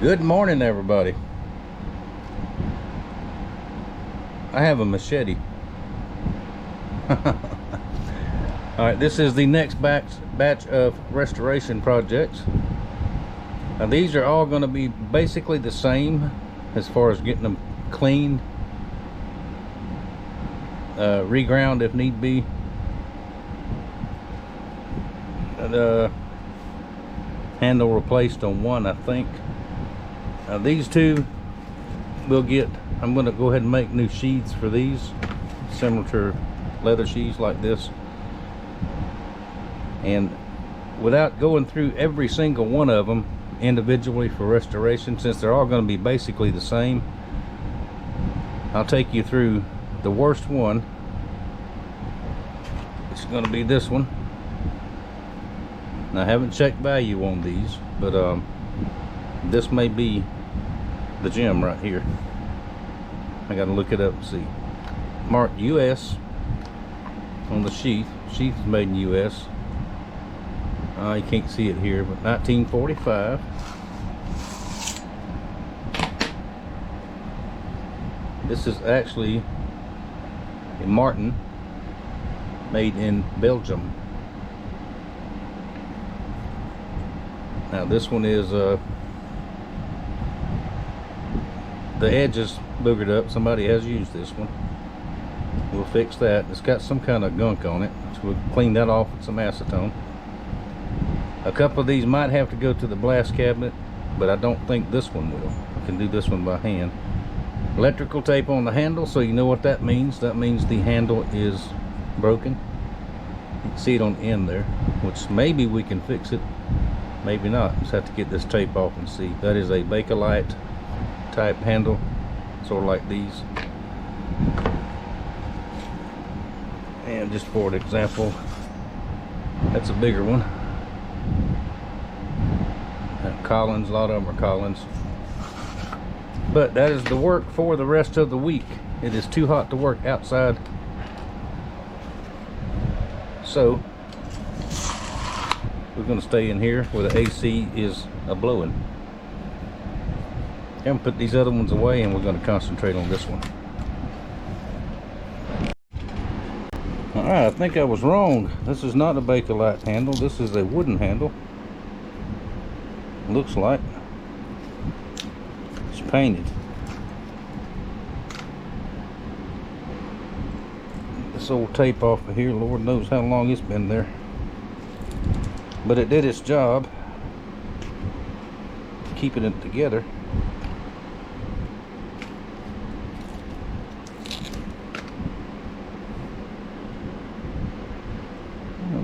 Good morning, everybody. I have a machete. Alright, this is the next batch of restoration projects. Now these are all going to be basically the same as far as getting them cleaned, reground if need be, and handle replaced on one, I think. These two we'll get. I'm going to go ahead and make new sheaths for these, similar to leather sheaths like this. And without going through every single one of them individually for restoration, since they're all going to be basically the same, I'll take you through the worst one. It's going to be this one. Now, I haven't checked value on these, but this may be the gem right here. I got to look it up and see. Marked US on the sheath. Sheath is made in US. You can't see it here, but 1945. This is actually a Martin made in Belgium. Now this one is the edge is boogered up. Somebody has used this one. We'll fix that. It's got some kind of gunk on it, so we'll clean that off with some acetone. A couple of these might have to go to the blast cabinet, but I don't think this one will. I can do this one by hand. Electrical tape on the handle, so you know what that means. That means the handle is broken. You can see it on the end there, which maybe we can fix it, maybe not. Just have to get this tape off and see. That is a Bakelite type handle, sort of like these. And just for an example, that's a bigger one. Collins, a lot of them are Collins. But that is the work for the rest of the week. It is too hot to work outside, so we're going to stay in here where the AC is a-blowing. I'm going to put these other ones away and we're going to concentrate on this one. Alright, I think I was wrong. This is not a Bakelite handle. This is a wooden handle. Looks like it's painted. This old tape off of here, Lord knows how long it's been there, but it did its job, keeping it together.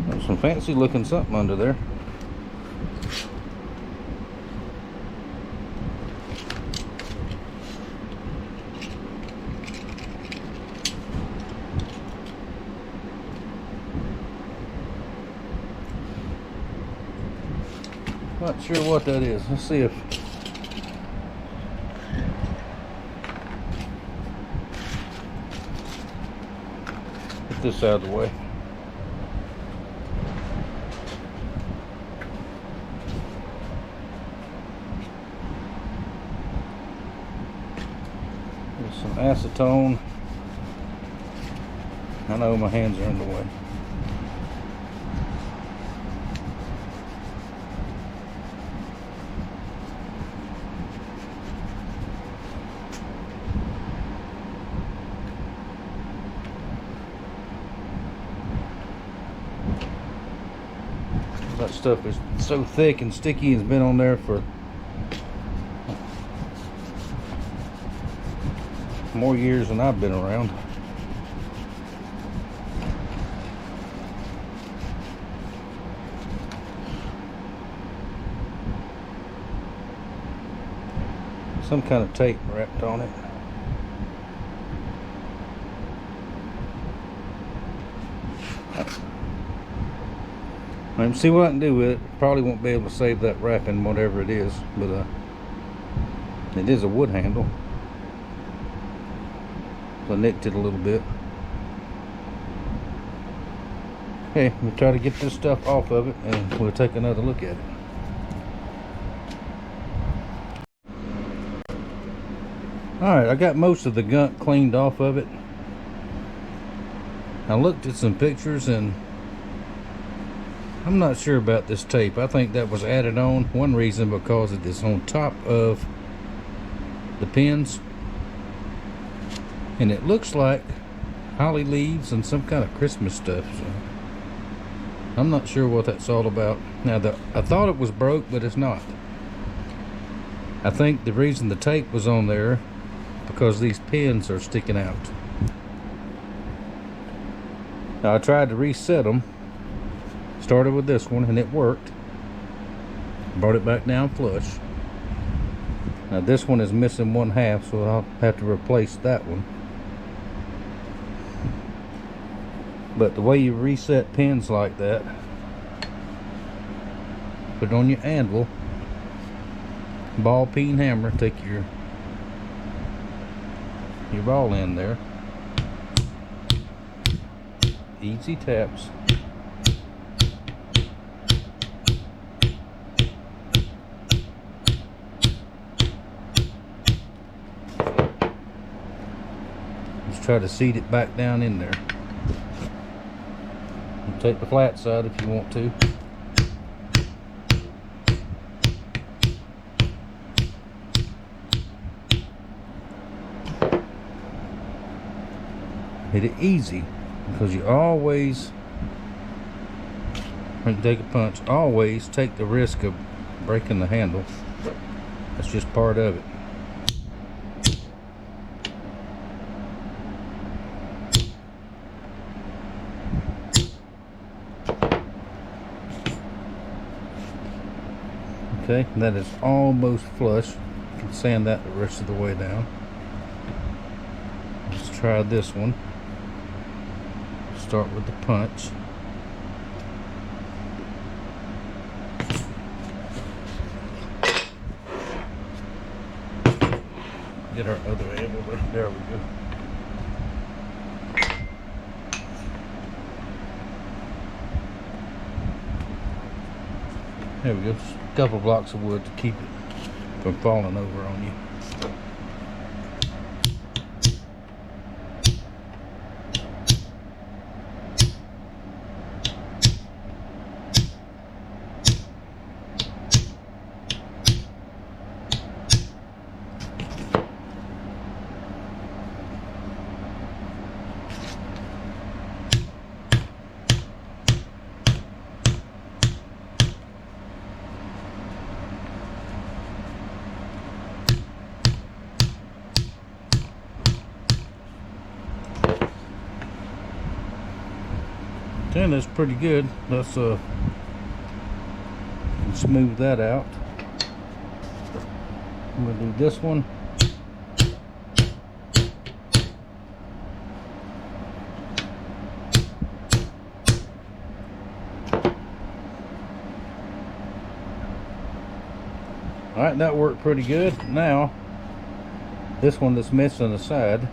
There's some fancy looking something under there. Not sure what that is. Let's see if get this out of the way. There's some acetone. I know my hands are in the way. That stuff is so thick and sticky. It's been on there for more years than I've been around. Some kind of tape wrapped on it. See what I can do with it. Probably won't be able to save that wrapping, whatever it is, but it is a wood handle. So I nicked it a little bit. Okay, we'll try to get this stuff off of it and we'll take another look at it. Alright, I got most of the gunk cleaned off of it. I looked at some pictures and I'm not sure about this tape. I think that was added on. One reason because it is on top of the pins. And it looks like holly leaves and some kind of Christmas stuff. So I'm not sure what that's all about. Now, I thought it was broke, but it's not. I think the reason the tape was on there because these pins are sticking out. Now, I tried to reset them. Started with this one and it worked. Brought it back down flush. Now this one is missing one half, so I'll have to replace that one. But the way you reset pins like that, put it on your anvil, ball peen hammer, take your ball in there, easy taps. Just try to seat it back down in there. And take the flat side if you want to. Hit it easy, because you always, when you take a punch, always take the risk of breaking the handle. That's just part of it. Okay, that is almost flush. You can sand that the rest of the way down. Let's try this one. Start with the punch. Get our other angle. There we go. There we go. Just a couple blocks of wood to keep it from falling over on you. Okay, that's pretty good. Let's smooth that out. I'm gonna do this one. All right, that worked pretty good. Now, this one that's missing the side.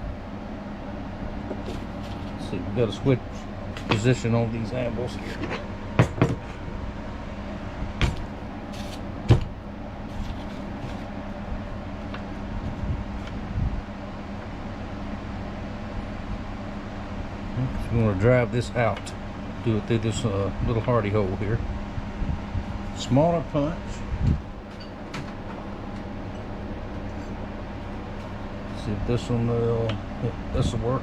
Let's see, we've got to switch position on these anvils here. So we want to drive this out. Do it through this little hardy hole here. Smaller punch. See if this one will. This will work.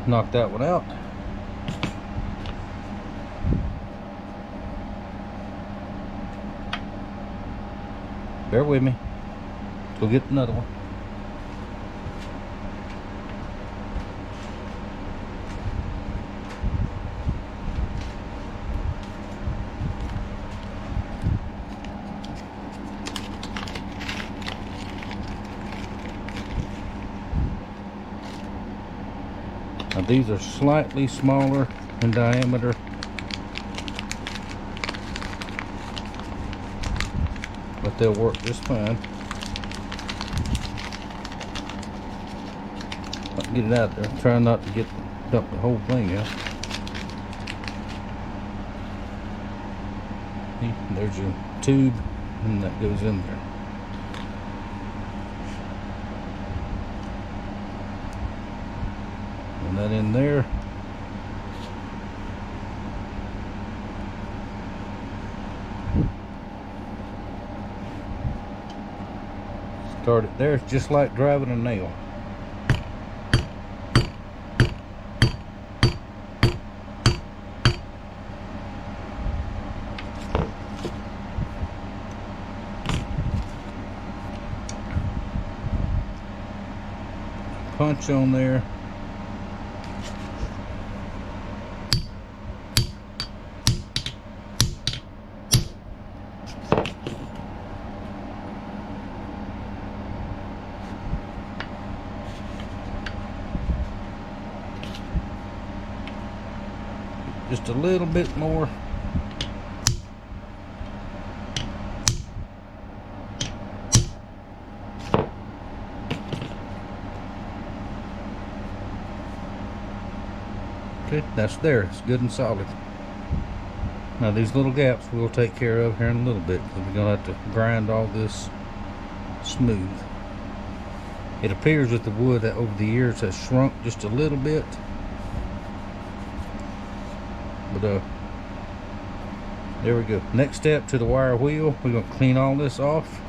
Knock that one out. Bear with me. Go get another one. Now these are slightly smaller in diameter, but they'll work just fine. get it out there. Try not to dump the whole thing out. See, there's your tube, and that goes in there. And that in there. Start it there. It's just like driving a nail. Punch on there. Just a little bit more. Okay, that's there. It's good and solid. Now these little gaps we'll take care of here in a little bit, because we're going to have to grind all this smooth. It appears that the wood that over the years has shrunk just a little bit. But there we go. Next step to the wire wheel. We're going to clean all this off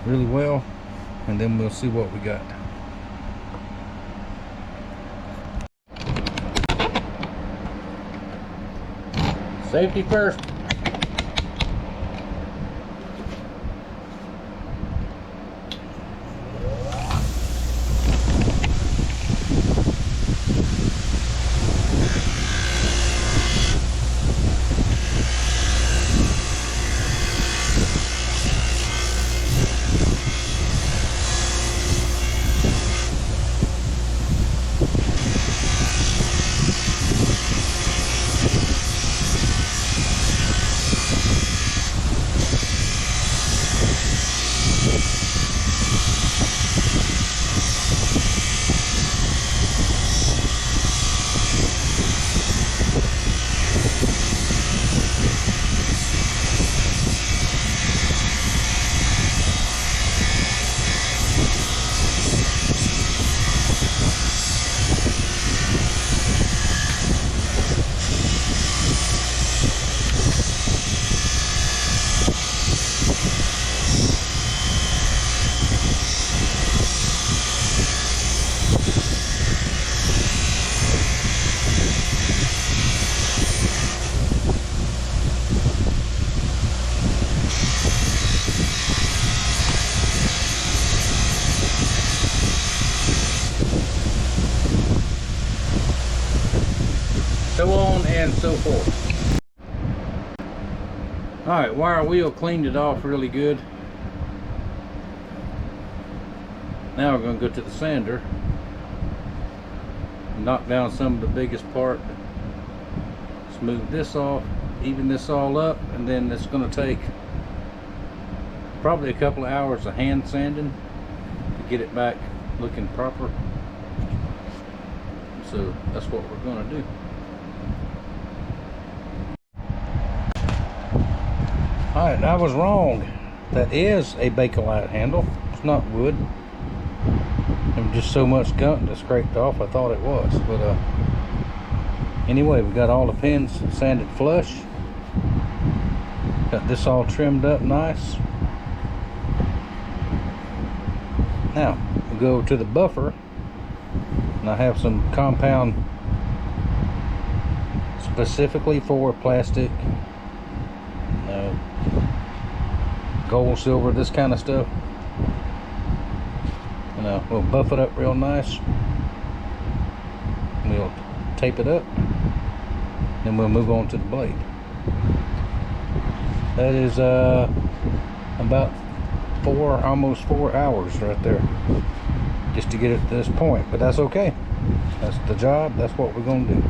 really well, and then we'll see what we got. Safety first. So on and so forth. Alright, wire wheel cleaned it off really good. Now we're going to go to the sander, knock down some of the biggest part, smooth this off, even this all up, and then it's going to take probably a couple of hours of hand sanding to get it back looking proper. So that's what we're going to do. Alright, I was wrong. That is a Bakelite handle. It's not wood. There was just so much gunk that scraped off, I thought it was. But anyway, we got all the pins sanded flush. Got this all trimmed up nice. Now, we'll go to the buffer. And I have some compound specifically for plastic, gold, silver, this kind of stuff. And we'll buff it up real nice. We'll tape it up. Then we'll move on to the blade. That is about almost 4 hours right there, just to get it to this point. But that's okay. That's the job. That's what we're gonna do.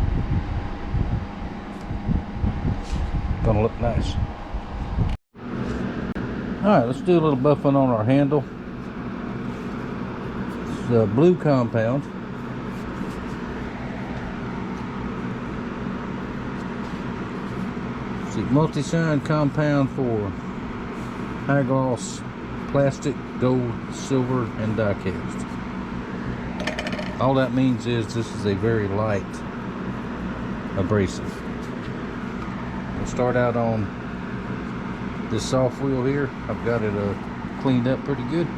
Gonna look nice. Alright, let's do a little buffing on our handle. the blue compound. See, multi-shine compound for high gloss, plastic, gold, silver, and die cast. All that means is this is a very light abrasive. We'll start out on this soft wheel here. I've got it cleaned up pretty good.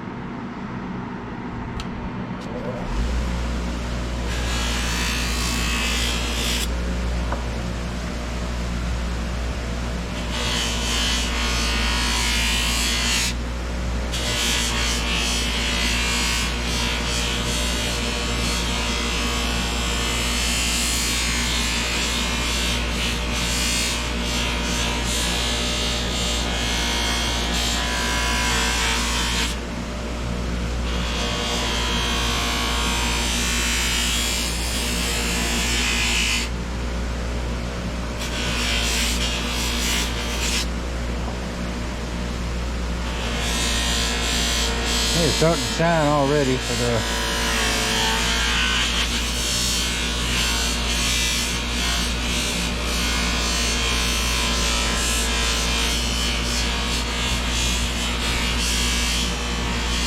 It's starting to shine already for the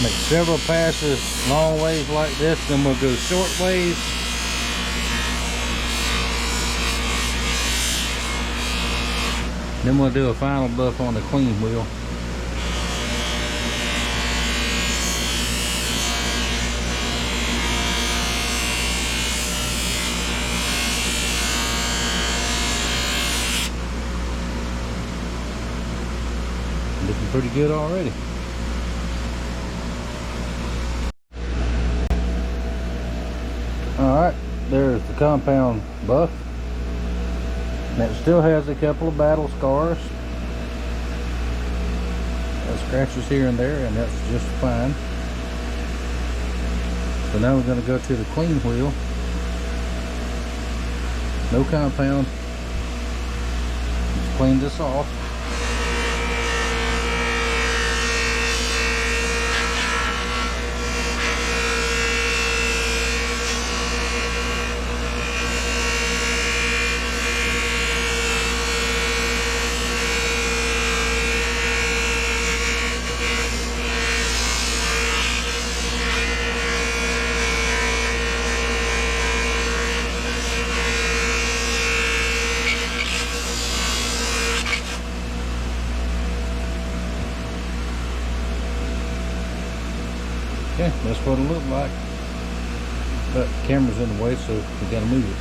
make several passes long ways like this, then we'll go short ways. Then we'll do a final buff on the clean wheel. Looking pretty good already. Alright, there's the compound buff. And it still has a couple of battle scars. Scratches here and there, and that's just fine. So now we're going to go to the clean wheel. No compound. Let's clean this off. Okay, that's what it looked like. But the camera's in the way, so we gotta move it.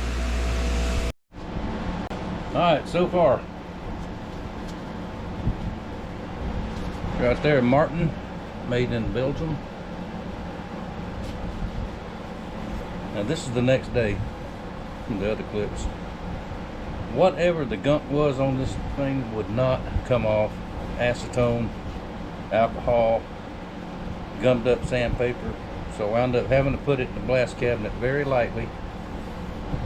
Alright, so far. Right there, Martin, made in Belgium. Now this is the next day from the other clips. Whatever the gunk was on this thing would not come off. Acetone, alcohol, gummed up sandpaper. So I wound up having to put it in the blast cabinet very lightly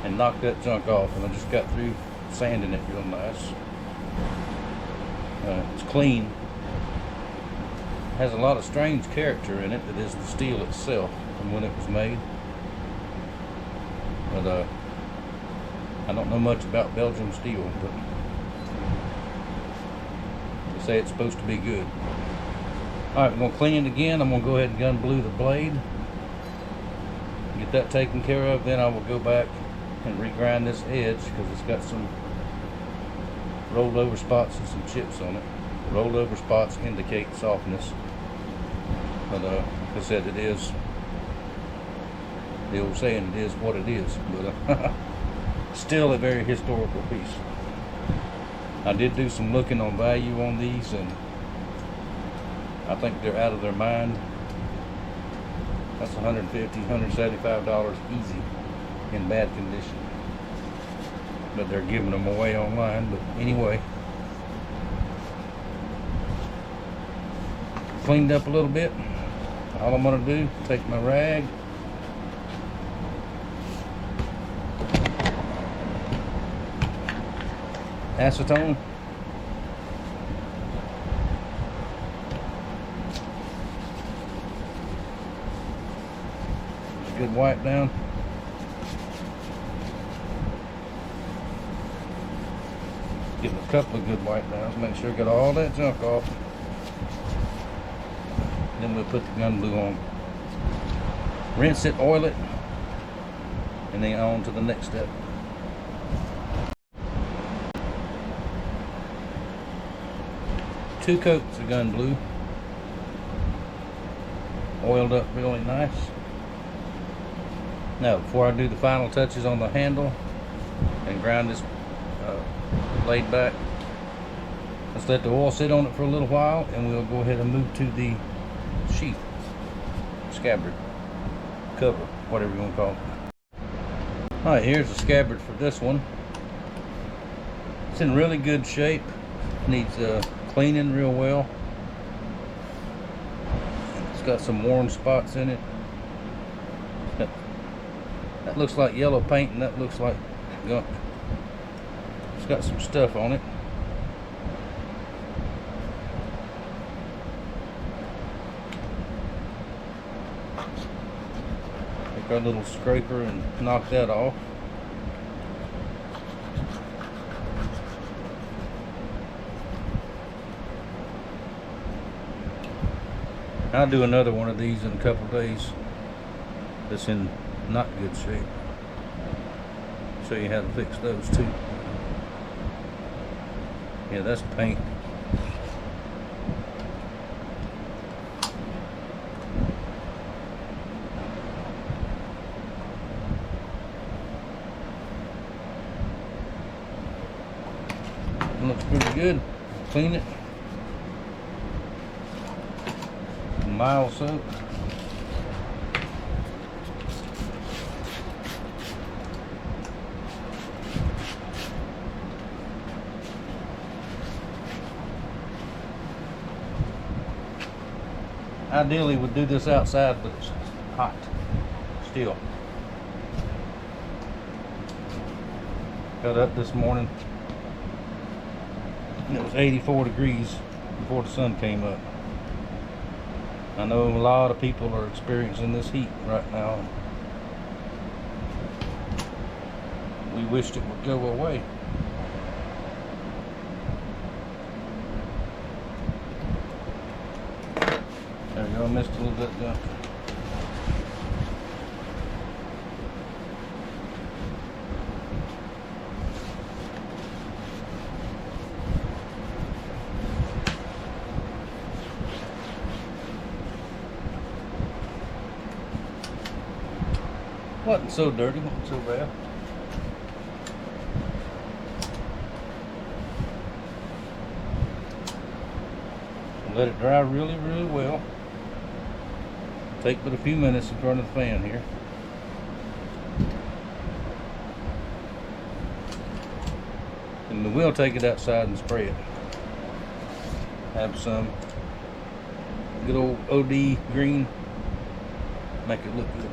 and knock that junk off. And I just got through sanding it real nice. It's clean. Has a lot of strange character in it that is the steel itself from when it was made. But I don't know much about Belgium steel, but they say it's supposed to be good. Alright, we're going to clean it again. I'm going to go ahead and gun blue the blade. Get that taken care of. Then I will go back and regrind this edge because it's got some rolled over spots and some chips on it. The rolled over spots indicate softness. But like I said, it is the old saying, it is what it is. But still a very historical piece. I did do some looking on value on these, and I think they're out of their mind. That's $150, $175 easy in bad condition. But they're giving them away online. But anyway, cleaned up a little bit. All I'm going to do, take my rag, acetone, good wipe down. Give it a couple of good wipe downs, make sure I get all that junk off. Then we'll put the gun glue on. Rinse it, oil it, and then on to the next step. Two coats of gun glue, oiled up really nice. Now, before I do the final touches on the handle and grind this blade back, let's let the oil sit on it for a little while, and we'll go ahead and move to the sheath, scabbard, cover, whatever you want to call it. Alright, here's the scabbard for this one. It's in really good shape. Needs cleaning real well. It's got some worn spots in it. That looks like yellow paint, and that looks like gunk. It's got some stuff on it. Take our little scraper and knock that off. I'll do another one of these in a couple of days that's in not good shape. Show you how to fix those too. Yeah, that's paint. It looks pretty good. Clean it. Mild soap. Ideally would do this outside, but it's hot still. Got up this morning and it was 84 degrees before the sun came up. I know a lot of people are experiencing this heat right now. We wished it would go away. There we go, I missed a little bit of junk. Wasn't so dirty, wasn't so bad. Let it dry really, really well. Take but a few minutes in front of the fan here. And we will take it outside and spray it. Have some good old OD green. Make it look good.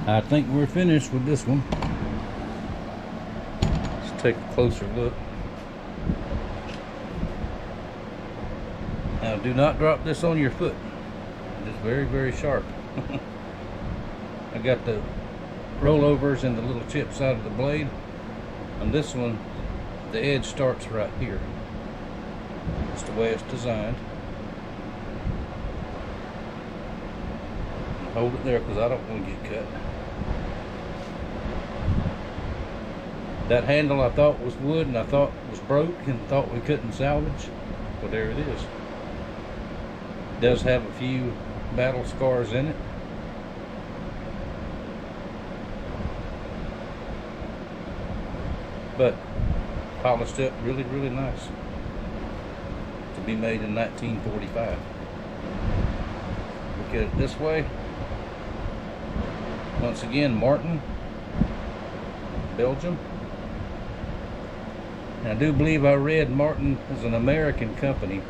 I think we're finished with this one. Let's take a closer look. Now do not drop this on your foot. It is very, very sharp. I got the rollovers and the little chips out of the blade. On this one, the edge starts right here. That's the way it's designed. Hold it there because I don't want to get cut. That handle I thought was wood and I thought was broke and thought we couldn't salvage. Well, there it is. It does have a few battle scars in it. But polished up really, really nice. To be made in 1945. Look at it this way. Once again, Martin, Belgium. And I do believe I read Martin is an American company,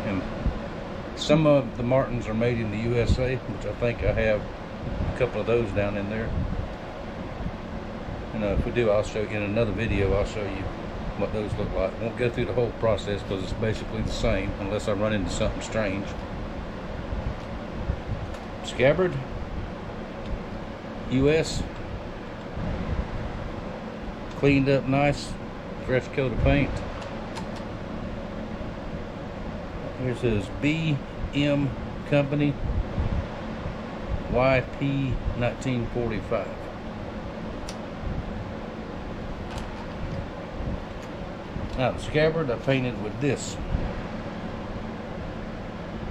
and some of the Martins are made in the USA, which I think I have a couple of those down in there. And if we do, I'll show you in another video. I'll show you what those look like. Won't go through the whole process because it's basically the same unless I run into something strange. Scabbard, US, cleaned up nice, fresh coat of paint. Here's his BM Company YP 1945. Now the scabbard I painted with this.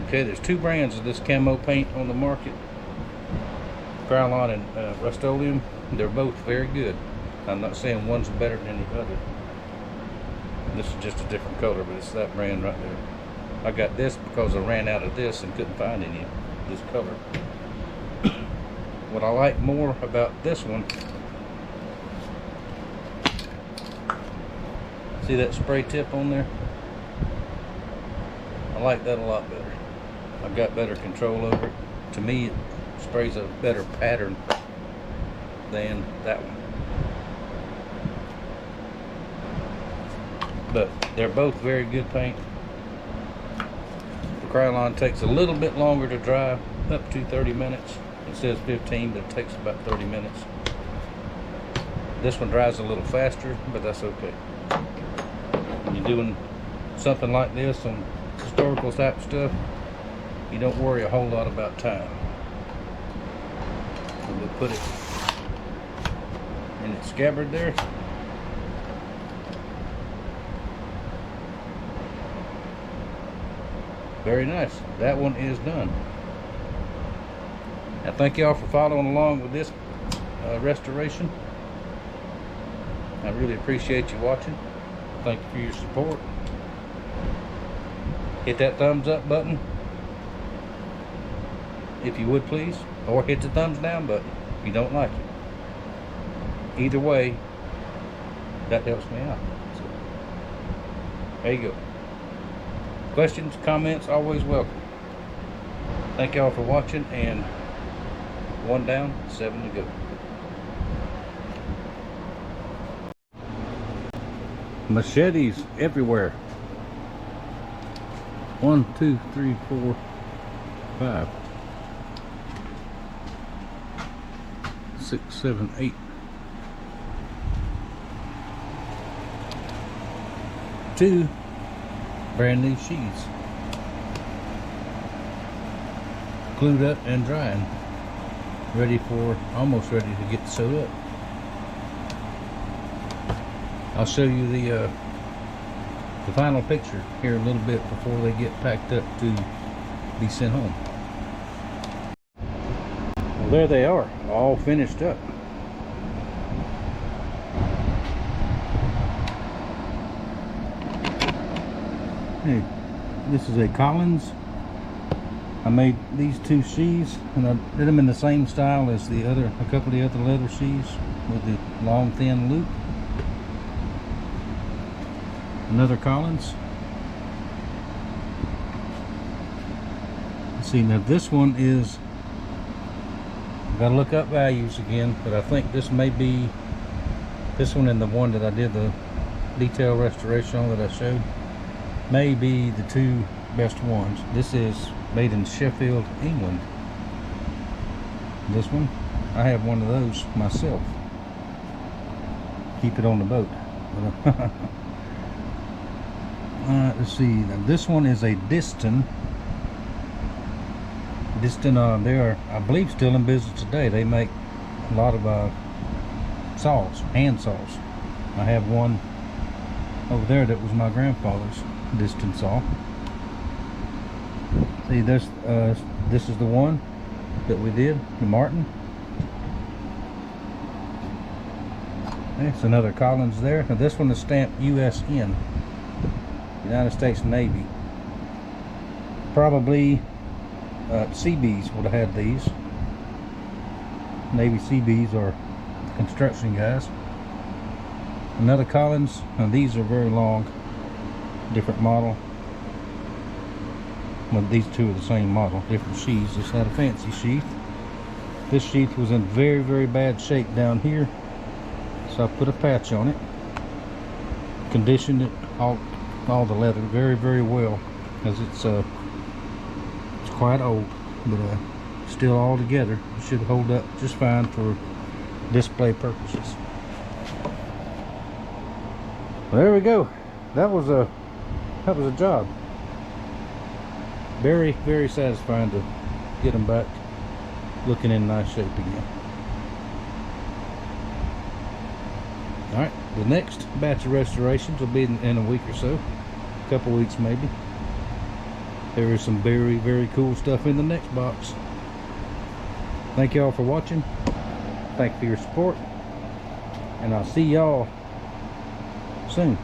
Okay, there's two brands of this camo paint on the market, Krylon and Rust-Oleum. They're both very good. I'm not saying one's better than the other. This is just a different color, but it's that brand right there. I got this because I ran out of this and couldn't find any of this color. What I like more about this one, see that spray tip on there? I like that a lot better. I've got better control over it. To me, it sprays a better pattern than that one. But they're both very good paint. The Krylon takes a little bit longer to dry, up to 30 minutes. It says 15, but it takes about 30 minutes. This one dries a little faster, but that's okay. When you're doing something like this on historical type stuff, you don't worry a whole lot about time. So we'll put it in its scabbard there. Very nice. That one is done. Now thank y'all for following along with this restoration. I really appreciate you watching. Thank you for your support. Hit that thumbs up button if you would please, or hit the thumbs down button if you don't like it. Either way, that helps me out. So, there you go. Questions, comments, always welcome. Thank y'all for watching, and 1 down, 7 to go. Machetes everywhere. 1, 2, 3, 4, 5, 6, 7, 8. 2 brand new sheaths, glued up and drying, almost ready to get sewed up. I'll show you the final picture here a little bit before they get packed up to be sent home. Well, there they are, all finished up. Hey, this is a Collins. I made these 2 sheaths, and I did them in the same style as a couple of the other leather sheaths with the long thin loop. Another Collins. Let's see, now this one is, I've got to look up values again, but I think this may be, this one and the one that I did the detail restoration on that I showed, may be the 2 best ones. This is made in Sheffield, England. This one, I have one of those myself. Keep it on the boat. Let's see, now this one is a Diston. They are, I believe, still in business today. They make a lot of saws, hand saws. I have one over there that was my grandfather's Diston saw. See, this is the one that we did, the Martin. It's another Collins there. Now this one is stamped USN, United States Navy. Probably Seabees would have had these. Navy Seabees are construction guys. Another Collins. Now these are very long, different model. Well, these 2 are the same model, different sheaths. This had a fancy sheath. This sheath was in very, very bad shape down here, so I put a patch on it. conditioned it, all the leather very, very well, because it's quite old, but still all together. It should hold up just fine for display purposes. Well, there we go. That was a job. Very, very satisfying to get them back looking in nice shape again. Alright, the next batch of restorations will be in a week or so, a couple weeks maybe. There is some very, very cool stuff in the next box. Thank y'all for watching. Thank you for your support, and I'll see y'all soon.